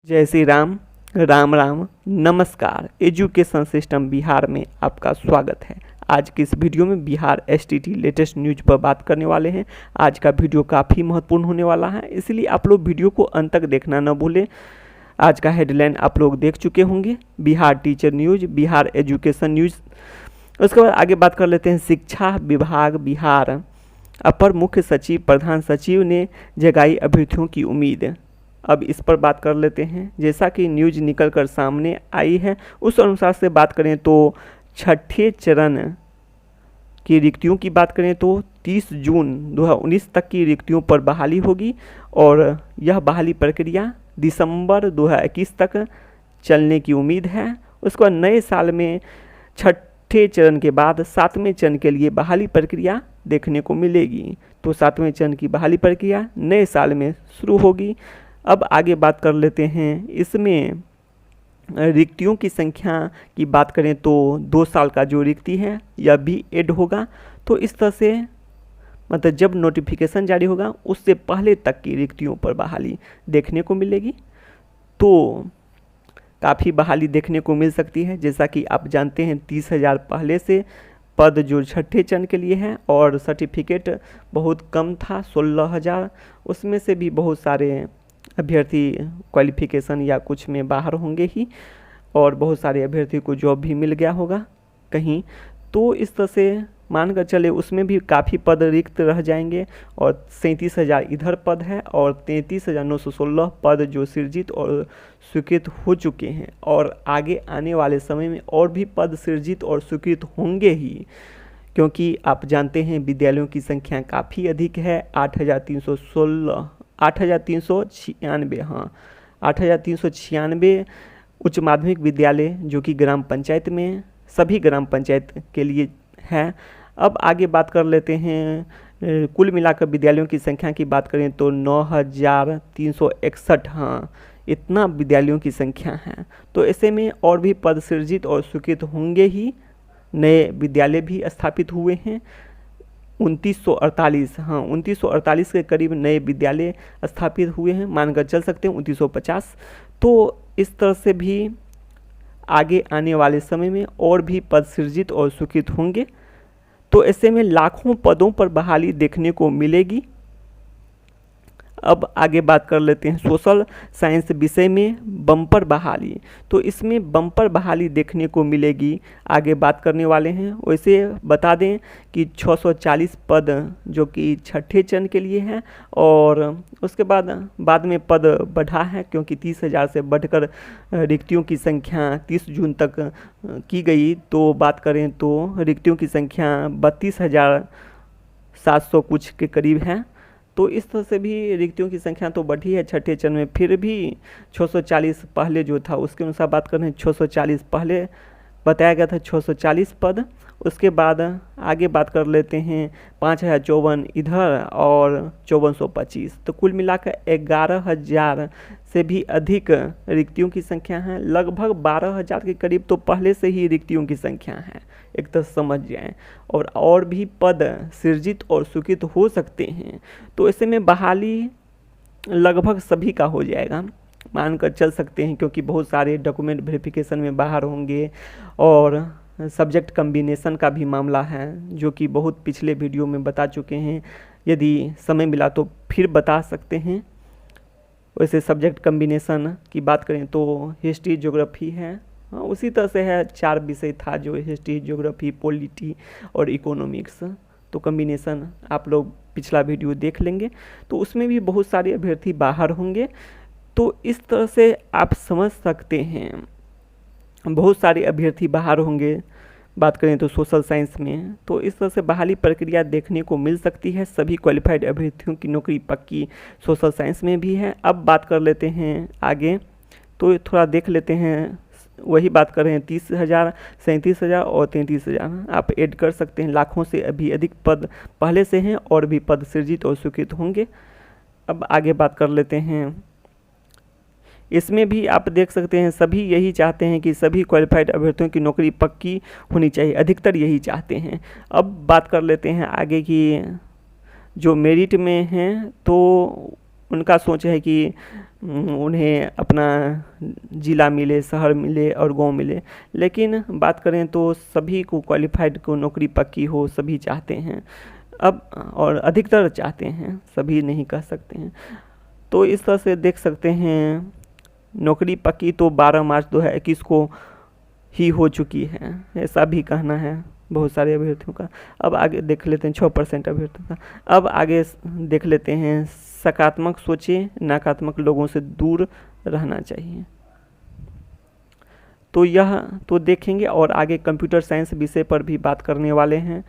जय श्री राम, राम राम, नमस्कार। Education system Bihar में आपका स्वागत है। आज की इस वीडियो में बिहार एसटीटी लेटेस्ट न्यूज पर बात करने वाले हैं। आज का वीडियो काफ़ी महत्वपूर्ण होने वाला है, इसलिए आप लोग वीडियो को अंत तक देखना न भूलें। आज का हेडलाइन आप लोग देख चुके होंगे, Bihar teacher news, Bihar education news. उसके बाद आगे बात कर लेते हैं। शिक्षा विभाग बिहार, अपर मुख्य सचिव प्रधान सचिव ने जगाई अभ्यर्थियों की उम्मीद। अब इस पर बात कर लेते हैं। जैसा कि न्यूज निकल कर सामने आई है, उस अनुसार से बात करें तो छठे चरण की रिक्तियों की बात करें तो 30 जून 2019 तक की रिक्तियों पर बहाली होगी और यह बहाली प्रक्रिया दिसंबर 2021 तक चलने की उम्मीद है। उसके बाद नए साल में छठे चरण के बाद 7वें चरण के लिए बहाली प्रक्रिया देखने को मिलेगी। तो 7वें चरण की बहाली प्रक्रिया नए साल में शुरू होगी। अब आगे बात कर लेते हैं। इसमें रिक्तियों की संख्या की बात करें तो 2 साल का जो रिक्ति है यह भी ऐड होगा। तो इस तरह से मतलब जब नोटिफिकेशन जारी होगा उससे पहले तक की रिक्तियों पर बहाली देखने को मिलेगी। तो काफ़ी बहाली देखने को मिल सकती है। जैसा कि आप जानते हैं 30,000 पहले से पद जो छठे चरण के लिए हैं और सर्टिफिकेट बहुत कम था 16,000, उसमें से भी बहुत सारे अभ्यर्थी क्वालिफिकेशन या कुछ में बाहर होंगे ही और बहुत सारे अभ्यर्थी को जॉब भी मिल गया होगा कहीं। तो इस तरह से मानकर चले उसमें भी काफ़ी पद रिक्त रह जाएंगे और 37,000 इधर पद है और 33,916 पद जो सृजित और स्वीकृत हो चुके हैं और आगे आने वाले समय में और भी पद सृजित और स्वीकृत होंगे ही, क्योंकि आप जानते हैं विद्यालयों की संख्या काफ़ी अधिक है। 8,396 उच्च माध्यमिक विद्यालय जो कि ग्राम पंचायत में सभी ग्राम पंचायत के लिए है। अब आगे बात कर लेते हैं। कुल मिलाकर विद्यालयों की संख्या की बात करें तो 9,361 इतना विद्यालयों की संख्या है। तो ऐसे में और भी पद सृजित और स्वीकृत होंगे ही। नए विद्यालय भी स्थापित हुए हैं 2948 के करीब नए विद्यालय स्थापित हुए हैं, मानकर चल सकते हैं 2950। तो इस तरह से भी आगे आने वाले समय में और भी पद सृजित और स्वीकृत होंगे। तो ऐसे में लाखों पदों पर बहाली देखने को मिलेगी। अब आगे बात कर लेते हैं सोशल साइंस विषय में बम्पर बहाली। तो इसमें बम्पर बहाली देखने को मिलेगी, आगे बात करने वाले हैं। वैसे बता दें कि 640 पद जो कि छठे चरण के लिए हैं और उसके बाद में पद बढ़ा है, क्योंकि 30,000 से बढ़कर रिक्तियों की संख्या 30 जून तक की गई। तो बात करें तो रिक्तियों की संख्या 32,700 कुछ के करीब है। तो इस तरह से भी रिक्तियों की संख्या तो बढ़ी है छठे चरण में, फिर भी 640 पहले जो था उसके अनुसार बात करें 640 पहले बताया गया था 640 पद। उसके बाद आगे बात कर लेते हैं 5,054 इधर और 5425। तो कुल मिलाकर 11,000 से भी अधिक रिक्तियों की संख्या है। लगभग 12,000 के करीब तो पहले से ही रिक्तियों की संख्या है, एक तरह समझ जाएं। और भी पद सृजित और स्वीकृत हो सकते हैं। तो ऐसे में बहाली लगभग सभी का हो जाएगा, मानकर चल सकते हैं, क्योंकि बहुत सारे डॉक्यूमेंट वेरिफिकेशन में बाहर होंगे और सब्जेक्ट कम्बिनेशन का भी मामला है जो कि बहुत पिछले वीडियो में बता चुके हैं। यदि समय मिला तो फिर बता सकते हैं। वैसे सब्जेक्ट कम्बिनेशन की बात करें तो हिस्ट्री ज्योग्राफी है, उसी तरह से है 4 विषय था जो हिस्ट्री ज्योग्राफी पॉलिटी और इकोनॉमिक्स। तो कम्बिनेशन आप लोग पिछला वीडियो देख लेंगे, तो उसमें भी बहुत सारे अभ्यर्थी बाहर होंगे। तो इस तरह से आप समझ सकते हैं बहुत सारे अभ्यर्थी बाहर होंगे। बात करें तो सोशल साइंस में तो इस तरह से बहाली प्रक्रिया देखने को मिल सकती है। सभी क्वालिफाइड अभ्यर्थियों की नौकरी पक्की सोशल साइंस में भी है। अब बात कर लेते हैं आगे, तो थोड़ा देख लेते हैं। वही बात कर रहे हैं 30,000, 37,000 और 33,000 आप ऐड कर सकते हैं। लाखों से अभी अधिक पद पहले से हैं और भी पद सृजित और स्वीकृत होंगे। अब आगे बात कर लेते हैं। इसमें भी आप देख सकते हैं सभी यही चाहते हैं कि सभी क्वालिफाइड अभ्यर्थियों की नौकरी पक्की होनी चाहिए, अधिकतर यही चाहते हैं। अब बात कर लेते हैं आगे की जो मेरिट में हैं, तो उनका सोच है कि उन्हें अपना ज़िला मिले, शहर मिले और गांव मिले, लेकिन बात करें तो सभी को क्वालिफाइड को नौकरी पक्की हो सभी चाहते हैं अब, और अधिकतर चाहते हैं, सभी नहीं कह सकते हैं। तो इस तरह से देख सकते हैं नौकरी पक्की तो 12 मार्च 2021 को ही हो चुकी है, ऐसा भी कहना है बहुत सारे अभ्यर्थियों का। अब आगे देख लेते हैं 6% अभ्यर्थियों का। अब आगे देख लेते हैं सकारात्मक सोचें, नकारात्मक लोगों से दूर रहना चाहिए। तो यह तो देखेंगे और आगे कंप्यूटर साइंस विषय पर भी बात करने वाले हैं।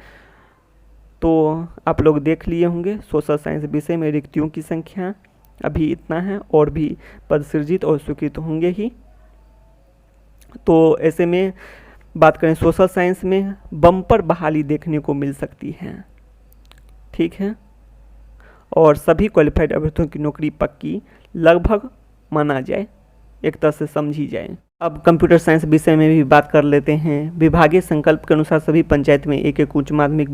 तो आप लोग देख लिए होंगे सोशल साइंस विषय में रिक्तियों की संख्या अभी इतना है और भी पद सृजित और स्वीकृत होंगे ही। तो ऐसे में बात करें सोशल साइंस में बम्पर बहाली देखने को मिल सकती है, ठीक है, और सभी क्वालिफाइड अभ्यर्थियों की नौकरी पक्की लगभग माना जाए, एक तरह से समझी जाए। अब कंप्यूटर साइंस विषय में भी बात कर लेते हैं। विभागीय संकल्प के अनुसार सभी पंचायत में एक एक उच्च माध्यमिक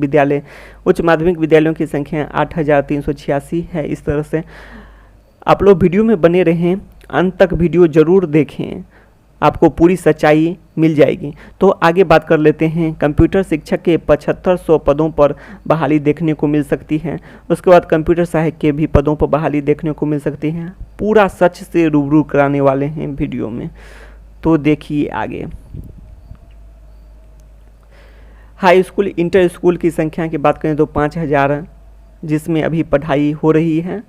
विद्यालयों की संख्या 8386 है। इस तरह से आप लोग वीडियो में बने रहें, अंत तक वीडियो ज़रूर देखें, आपको पूरी सच्चाई मिल जाएगी। तो आगे बात कर लेते हैं। कंप्यूटर शिक्षक के 7500 पदों पर बहाली देखने को मिल सकती है। उसके बाद कंप्यूटर सहायक के भी पदों पर बहाली देखने को मिल सकती है। पूरा सच से रूबरू कराने वाले हैं वीडियो में, तो देखिए आगे। हाई स्कूल इंटर स्कूल की संख्या की बात करें तो 5000, जिसमें अभी पढ़ाई हो रही है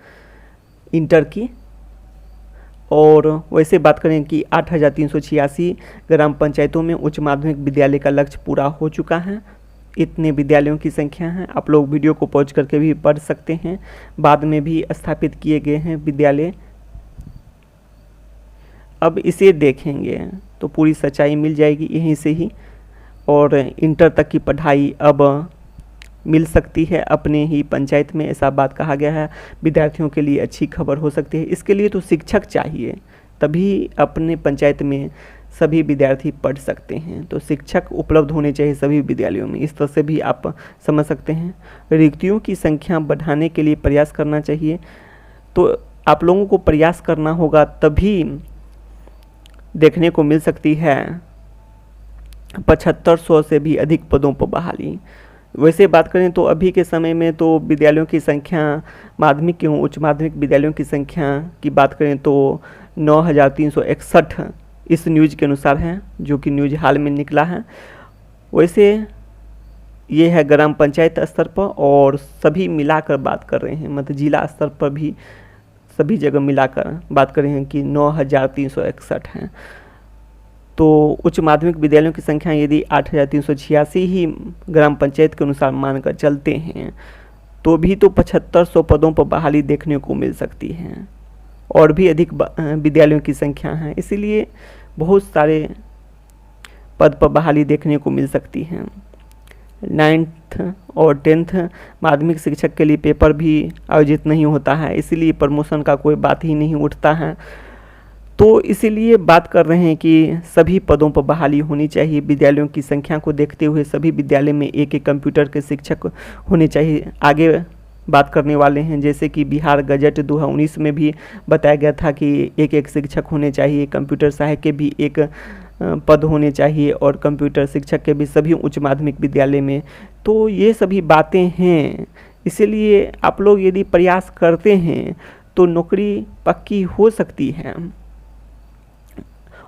इंटर की। और वैसे बात करें कि 8386 ग्राम पंचायतों में उच्च माध्यमिक विद्यालय का लक्ष्य पूरा हो चुका है। इतने विद्यालयों की संख्या है। आप लोग वीडियो को पॉज करके भी पढ़ सकते हैं, बाद में भी स्थापित किए गए हैं विद्यालय। अब इसे देखेंगे तो पूरी सच्चाई मिल जाएगी यहीं से ही, और इंटर तक की पढ़ाई अब मिल सकती है अपने ही पंचायत में, ऐसा बात कहा गया है। विद्यार्थियों के लिए अच्छी खबर हो सकती है। इसके लिए तो शिक्षक चाहिए, तभी अपने पंचायत में सभी विद्यार्थी पढ़ सकते हैं। तो शिक्षक उपलब्ध होने चाहिए सभी विद्यालयों में, इस तरह से भी आप समझ सकते हैं। रिक्तियों की संख्या बढ़ाने के लिए प्रयास करना चाहिए। तो आप लोगों को प्रयास करना होगा, तभी देखने को मिल सकती है 7500 से भी अधिक पदों पर बहाली। वैसे बात करें तो अभी के समय में तो विद्यालयों की संख्या, माध्यमिक एवं उच्च माध्यमिक विद्यालयों की संख्या की बात करें तो 9361 इस न्यूज़ के अनुसार है, जो कि न्यूज़ हाल में निकला है। वैसे ये है ग्राम पंचायत स्तर पर, और सभी मिलाकर बात कर रहे हैं, मतलब जिला स्तर पर भी सभी जगह मिलाकर बात कर रहे हैं कि 9361 हैं। तो उच्च माध्यमिक विद्यालयों की संख्या यदि 8386 ही ग्राम पंचायत के अनुसार मानकर चलते हैं, तो भी तो 7500 पदों पर बहाली देखने को मिल सकती है, और भी अधिक विद्यालयों की संख्या है, इसीलिए बहुत सारे पद पर बहाली देखने को मिल सकती है। 9th और 10th माध्यमिक शिक्षक के लिए पेपर भी आयोजित नहीं होता है, इसीलिए प्रमोशन का कोई बात ही नहीं उठता है। तो इसीलिए बात कर रहे हैं कि सभी पदों पर बहाली होनी चाहिए। विद्यालयों की संख्या को देखते हुए सभी विद्यालय में एक एक कंप्यूटर के शिक्षक होने चाहिए। आगे बात करने वाले हैं, जैसे कि बिहार गजट 2019 में भी बताया गया था कि एक एक शिक्षक होने चाहिए, कंप्यूटर सहायक के भी एक पद होने चाहिए, और कंप्यूटर शिक्षक के भी सभी उच्च माध्यमिक विद्यालय में। तो ये सभी बातें हैं, इसीलिए आप लोग यदि प्रयास करते हैं तो नौकरी पक्की हो सकती है,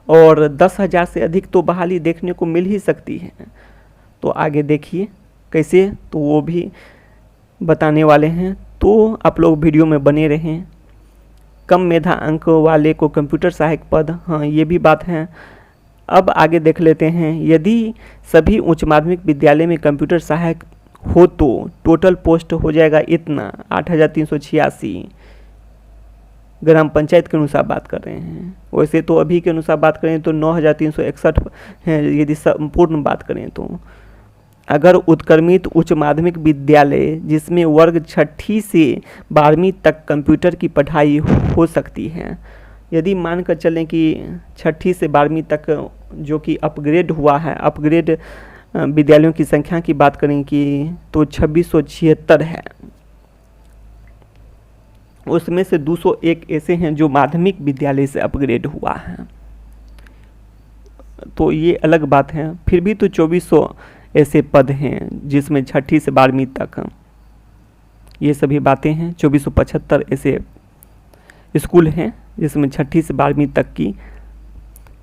और 10,000 से अधिक तो बहाली देखने को मिल ही सकती है। तो आगे देखिए कैसे, तो वो भी बताने वाले हैं। तो आप लोग वीडियो में बने रहें। कम मेधा अंक वाले को कंप्यूटर सहायक पद, हाँ ये भी बात है। अब आगे देख लेते हैं। यदि सभी उच्च माध्यमिक विद्यालय में कंप्यूटर सहायक हो तो टोटल पोस्ट हो जाएगा इतना 8386 ग्राम पंचायत के अनुसार बात कर रहे हैं। वैसे तो अभी के अनुसार बात करें तो 9361 हैं यदि संपूर्ण बात करें तो। अगर उत्क्रमित उच्च माध्यमिक विद्यालय जिसमें वर्ग 6ठी से 12वीं तक कंप्यूटर की पढ़ाई हो सकती है, यदि मान कर चलें कि 6ठी से 12वीं तक जो कि अपग्रेड हुआ है, अपग्रेड विद्यालयों की संख्या की बात करें कि तो 2676 है। उसमें से 201 ऐसे हैं जो माध्यमिक विद्यालय से अपग्रेड हुआ है, तो ये अलग बात है। फिर भी तो 2400 ऐसे पद हैं जिसमें 6ठी से 12वीं तक, ये सभी बातें हैं। 2475 ऐसे स्कूल हैं जिसमें 6ठी से 12वीं तक की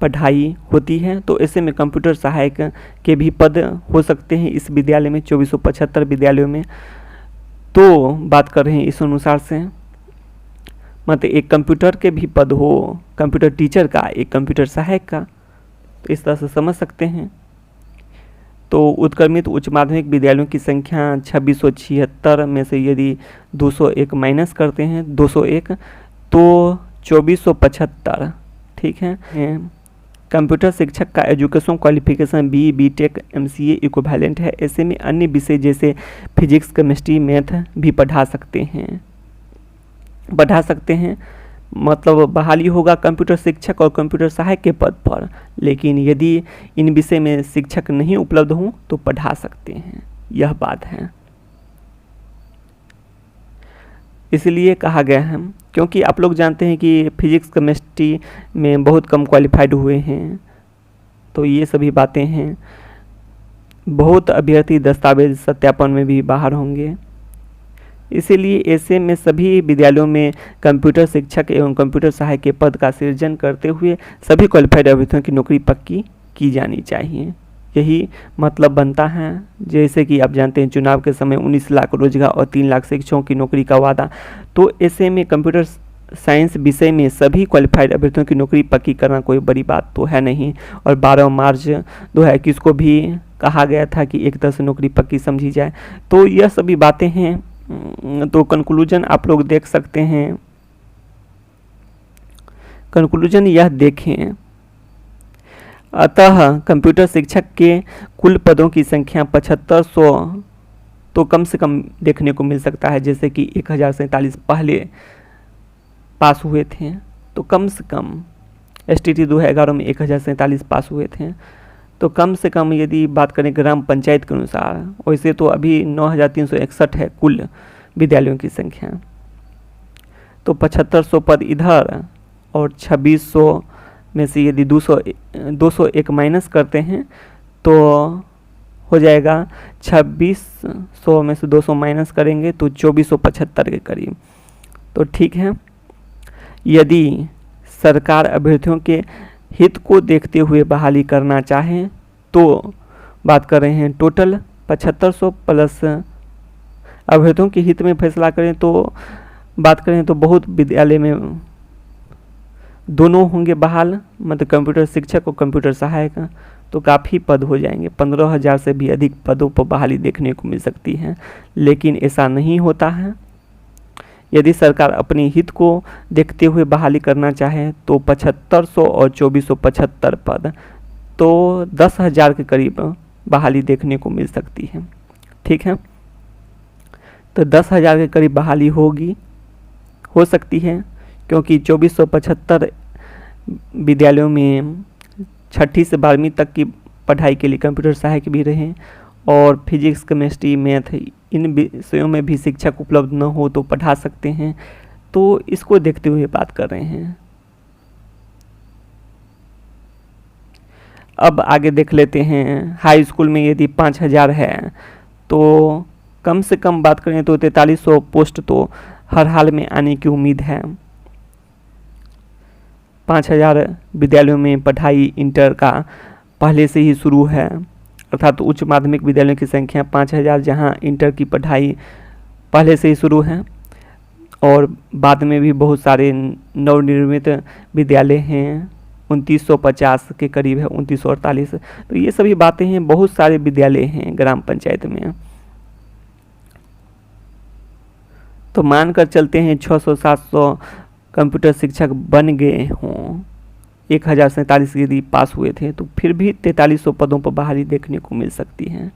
पढ़ाई होती है, तो ऐसे में कंप्यूटर सहायक के भी पद हो सकते हैं इस विद्यालय में, 2475 विद्यालयों में। तो बात कर रहे हैं इस अनुसार से, मतलब एक कंप्यूटर के भी पद हो, कंप्यूटर टीचर का, एक कंप्यूटर सहायक का, तो इस तरह से समझ सकते हैं। तो उत्क्रमित उच्च माध्यमिक विद्यालयों की संख्या 2676 में से यदि 201 माइनस करते हैं, 201 तो 2475, ठीक है। कंप्यूटर शिक्षक का education qualification BTech MCA equivalent है। ऐसे में अन्य विषय जैसे फिजिक्स, केमिस्ट्री, मैथ भी पढ़ा सकते हैं, मतलब बहाली होगा कंप्यूटर शिक्षक और कंप्यूटर सहायक के पद पर, लेकिन यदि इन विषय में शिक्षक नहीं उपलब्ध हों तो पढ़ा सकते हैं, यह बात है। इसलिए कहा गया है क्योंकि आप लोग जानते हैं कि फिजिक्स केमिस्ट्री में बहुत कम क्वालिफाइड हुए हैं, तो ये सभी बातें हैं। बहुत अभ्यर्थी दस्तावेज सत्यापन में भी बाहर होंगे, इसीलिए ऐसे में सभी विद्यालयों में कंप्यूटर शिक्षक एवं कंप्यूटर सहायक के पद का सृजन करते हुए सभी क्वालिफाइड अभ्यर्थियों की नौकरी पक्की की जानी चाहिए, यही मतलब बनता है। जैसे कि आप जानते हैं चुनाव के समय 19 लाख रोजगार और 3 लाख शिक्षकों की नौकरी का वादा, तो ऐसे में कंप्यूटर साइंस विषय में सभी क्वालिफाइड अभ्यर्थियों की नौकरी पक्की करना कोई बड़ी बात तो है नहीं। और 12 मार्च 2021 को भी कहा गया था कि एक तरह से नौकरी पक्की समझी जाए, तो यह सभी बातें हैं। तो कंक्लूजन आप लोग देख सकते हैं, कंक्लूजन यह देखें, अतः कंप्यूटर शिक्षक के कुल पदों की संख्या 7500 तो कम से कम देखने को मिल सकता है। जैसे कि 1047 पहले पास हुए थे, तो कम से कम STT 2011 में 1047 पास हुए थे, तो कम से कम यदि बात करें ग्राम पंचायत के अनुसार, वैसे तो अभी 9361 है कुल विद्यालयों की संख्या, तो 7500 पद इधर और 2600 में से यदि 201 माइनस करते हैं तो हो जाएगा 2600 में से 200 माइनस करेंगे तो 2475 के करीब। तो ठीक है, यदि सरकार अभ्यर्थियों के हित को देखते हुए बहाली करना चाहें तो बात कर रहे हैं टोटल 7500 प्लस अभ्यर्थियों के हित में फैसला करें तो बात करें तो बहुत विद्यालय में दोनों होंगे बहाल, मतलब कंप्यूटर शिक्षक और कंप्यूटर सहायक, तो काफ़ी पद हो जाएंगे। 15,000 से भी अधिक पदों पर बहाली देखने को मिल सकती है, लेकिन ऐसा नहीं होता है। यदि सरकार अपने हित को देखते हुए बहाली करना चाहे तो 7500 और 2475 पद, तो 10,000 के करीब बहाली देखने को मिल सकती है, ठीक है। तो 10,000 के करीब बहाली हो सकती है, क्योंकि 2475 विद्यालयों में 6ठी से 12वीं तक की पढ़ाई के लिए कंप्यूटर सहायक भी रहे और फिजिक्स, केमिस्ट्री, मैथ इन विषयों में भी शिक्षक उपलब्ध न हो तो पढ़ा सकते हैं। तो इसको देखते हुए बात कर रहे हैं। अब आगे देख लेते हैं, हाई स्कूल में यदि 5,000 है तो कम से कम बात करें तो 4300 पोस्ट तो हर हाल में आने की उम्मीद है। 5,000 विद्यालयों में पढ़ाई इंटर का पहले से ही शुरू है, अर्थात उच्च माध्यमिक विद्यालयों की संख्या 5,000, जहां इंटर की पढ़ाई पहले से ही शुरू है और बाद में भी बहुत सारे नवनिर्मित विद्यालय हैं, 2950 के करीब है, 2948। तो ये सभी बातें हैं, बहुत सारे विद्यालय हैं ग्राम पंचायत में। तो मानकर चलते हैं 600-700 कंप्यूटर शिक्षक बन गए हों, 1047 यदि पास हुए थे, तो फिर भी 4300 पदों पर बहाली देखने को मिल सकती है।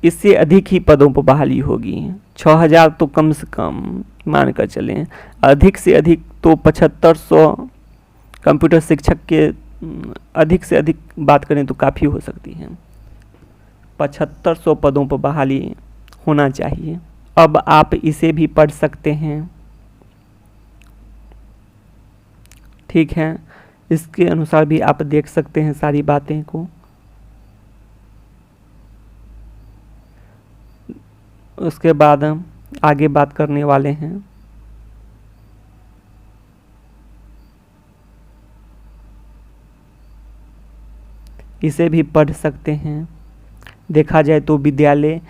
इससे अधिक ही पदों पर बहाली होगी, 6000 तो कम से कम मानकर चलें, अधिक से अधिक तो 7500 कंप्यूटर शिक्षक के अधिक से अधिक बात करें तो काफ़ी हो सकती है। 7500 पदों पर बहाली होना चाहिए। अब आप इसे भी पढ़ सकते हैं, ठीक है, इसके अनुसार भी आप देख सकते हैं सारी बातें को। उसके बाद हम आगे बात करने वाले हैं। इसे भी पढ़ सकते हैं। देखा जाए तो विद्यालय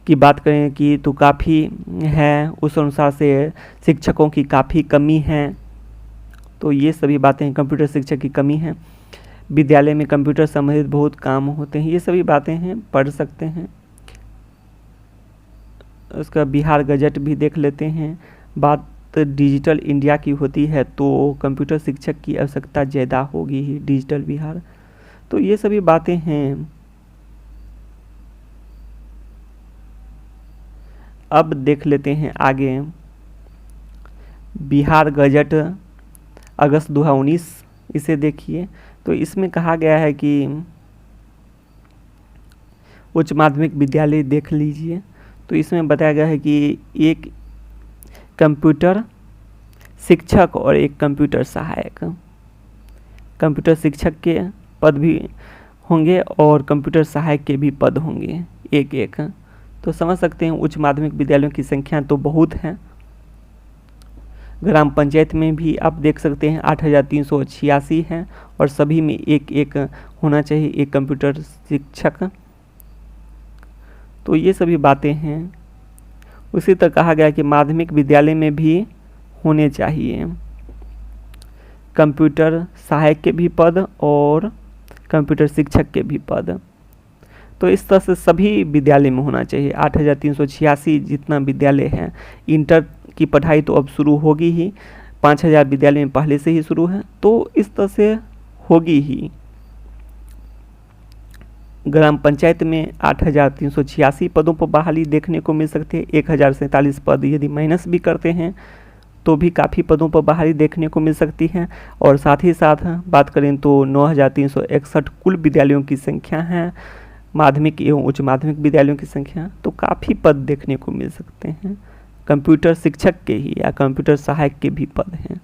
की बात करें कि तो काफ़ी है, उस अनुसार से शिक्षकों की काफ़ी कमी है। तो ये सभी बातें, कंप्यूटर शिक्षक की कमी है, विद्यालय में कंप्यूटर संबंधित बहुत काम होते हैं, ये सभी बातें हैं, पढ़ सकते हैं। उसका बिहार गजट भी देख लेते हैं। बात डिजिटल इंडिया की होती है तो कंप्यूटर शिक्षक की आवश्यकता ज़्यादा होगी ही, डिजिटल बिहार। तो ये सभी बातें हैं। अब देख लेते हैं आगे बिहार गजट अगस्त 2019, इसे देखिए। तो इसमें कहा गया है कि उच्च माध्यमिक विद्यालय देख लीजिए। तो इसमें बताया गया है कि एक कंप्यूटर शिक्षक और एक कंप्यूटर सहायक, कंप्यूटर शिक्षक के पद भी होंगे और कंप्यूटर सहायक के भी पद होंगे, एक एक। तो समझ सकते हैं उच्च माध्यमिक विद्यालयों की संख्या तो बहुत है। ग्राम पंचायत में भी आप देख सकते हैं 8,386 हैं और सभी में एक एक होना चाहिए, एक कंप्यूटर शिक्षक। तो ये सभी बातें हैं। उसी तरह कहा गया कि माध्यमिक विद्यालय में भी होने चाहिए कंप्यूटर सहायक के भी पद और कंप्यूटर शिक्षक के भी पद। तो इस तरह से सभी विद्यालय में होना चाहिए। 8,386 जितना विद्यालय है। इंटर की पढ़ाई तो अब शुरू होगी ही, 5,000 विद्यालय में पहले से ही शुरू है, तो इस तरह से होगी ही। ग्राम पंचायत में 8,386 पदों पर बहाली देखने को मिल सकती है। 1,047 पद यदि माइनस भी करते हैं तो भी काफ़ी पदों पर बहाली देखने को मिल सकती है। और साथ ही साथ बात करें तो 9,361 कुल विद्यालयों की संख्या है, माध्यमिक एवं उच्च माध्यमिक विद्यालयों की संख्या। तो काफ़ी पद देखने को मिल सकते हैं, कंप्यूटर शिक्षक के ही या कंप्यूटर सहायक के भी पद हैं।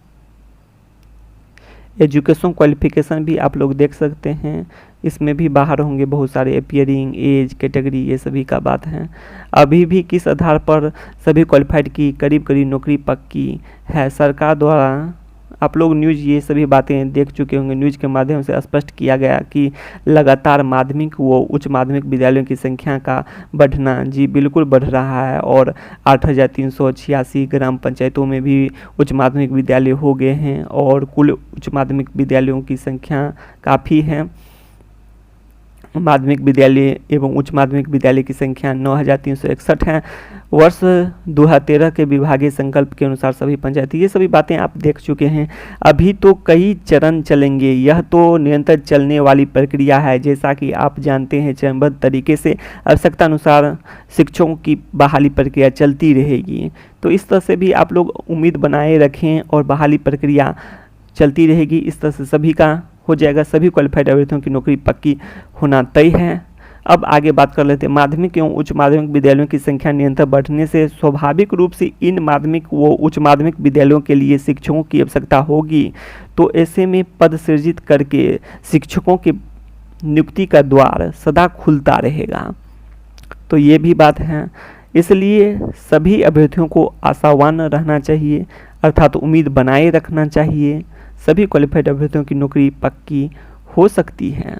एजुकेशन क्वालिफिकेशन भी आप लोग देख सकते हैं, इसमें भी बाहर होंगे बहुत सारे अपियरिंग, एज, कैटेगरी, ये सभी का बात है। अभी भी किस आधार पर सभी क्वालिफाइड की करीब करीब नौकरी पक्की है सरकार द्वारा। आप लोग न्यूज़ ये सभी बातें देख चुके होंगे, न्यूज़ के माध्यम से स्पष्ट किया गया कि लगातार माध्यमिक व उच्च माध्यमिक विद्यालयों की संख्या का बढ़ना जी बिल्कुल बढ़ रहा है। और 8,386 ग्राम पंचायतों में भी उच्च माध्यमिक विद्यालय हो गए हैं और कुल उच्च माध्यमिक विद्यालयों की संख्या काफ़ी है। माध्यमिक विद्यालय एवं उच्च माध्यमिक विद्यालय की संख्या 9,361 है। वर्ष 2013 के विभागीय संकल्प के अनुसार सभी पंचायत, ये सभी बातें आप देख चुके हैं। अभी तो कई चरण चलेंगे, यह तो निरंतर चलने वाली प्रक्रिया है। जैसा कि आप जानते हैं चरणबद्ध तरीके से आवश्यकता अनुसार शिक्षकों की बहाली प्रक्रिया चलती रहेगी। तो इस तरह से भी आप लोग उम्मीद बनाए रखें और बहाली प्रक्रिया चलती रहेगी। इस तरह से सभी का हो जाएगा, सभी क्वालिफाइड अभ्यर्थियों की नौकरी पक्की होना तय है। अब आगे बात कर लेते हैं। माध्यमिक एवं उच्च माध्यमिक विद्यालयों की संख्या निरंतर बढ़ने से स्वाभाविक रूप से इन माध्यमिक व उच्च माध्यमिक विद्यालयों के लिए शिक्षकों की आवश्यकता होगी। तो ऐसे में पद सृजित करके शिक्षकों के नियुक्ति का द्वार सदा खुलता रहेगा। तो ये भी बात है, इसलिए सभी अभ्यर्थियों को आशावान रहना चाहिए, अर्थात उम्मीद बनाए रखना चाहिए। सभी क्वालिफाइड अभ्यर्थियों की नौकरी पक्की हो सकती है।